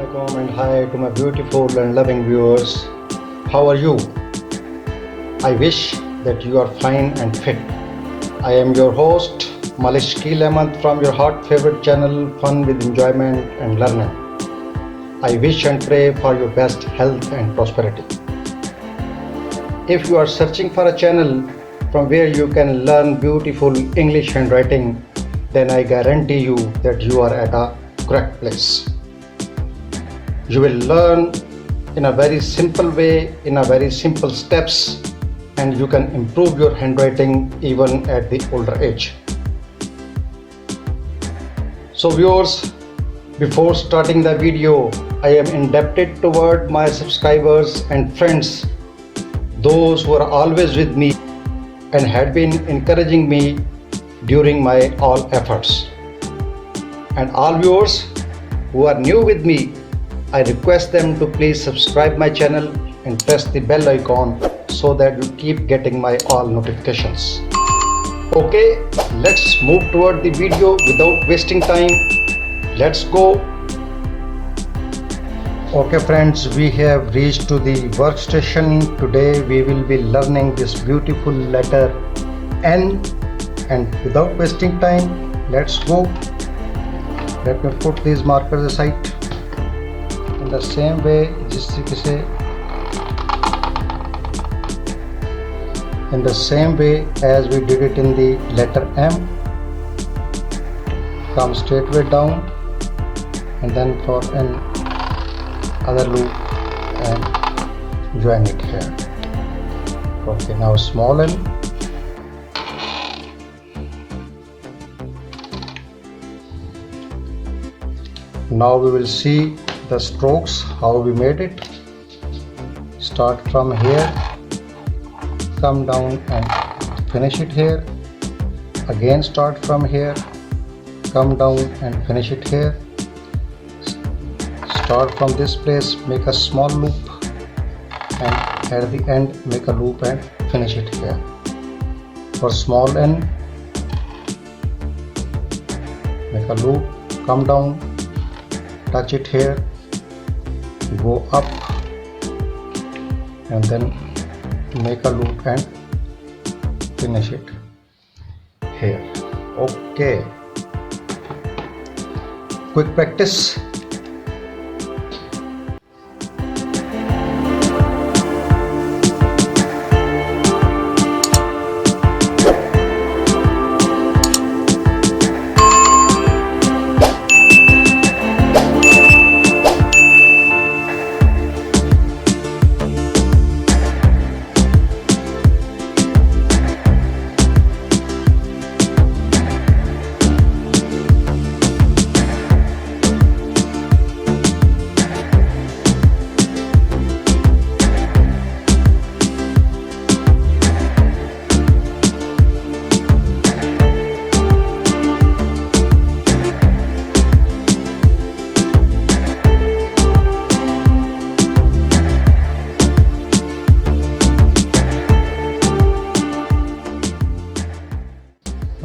Assalamualaikum and hi to my beautiful and loving viewers. How are you? I wish that you are fine and fit. I am your host Malish Ahmad from your heart favorite channel Fun with Enjoyment and Learning. I wish and pray for your best health and prosperity. If you are searching for a channel from where you can learn beautiful English handwriting, then I guarantee you that you are at a correct place. You will learn in a very simple way, in a very simple steps, and you can improve your handwriting even at the older age. So viewers, before starting the video, I am indebted toward my subscribers and friends, those who are always with me and had been encouraging me during my all efforts. And all viewers who are new with me, I request them to please subscribe my channel and press the bell icon so that you keep getting my all notifications. Okay, let's move toward the video without wasting time. Let's go. Okay friends, we have reached to the workstation. Today we will be learning this beautiful letter N, and without wasting time, let's go. Let me put these markers aside. In the same way, as we did it in the letter M, come straightway down and then for an other loop and join it here. Okay, now small n. Now we will see the strokes, how we made it. Start from here, come down and finish it here. Again start from here, come down and finish it here. Start from this place, make a small loop, and at the end make a loop and finish it here. For small n, make a loop, come down, touch it here, go up, and then make a loop and finish it here. Okay, quick practice.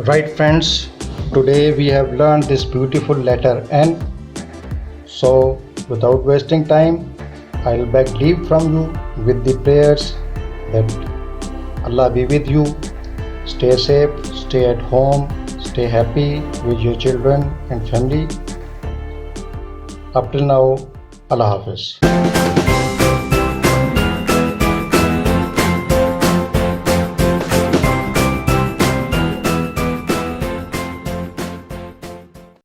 Right friends, today we have learned this beautiful letter N. So without wasting time, I'll beg leave from you with the prayers that Allah be with you. Stay safe, stay at home, stay happy with your children and family. Up till now, Allah Hafiz.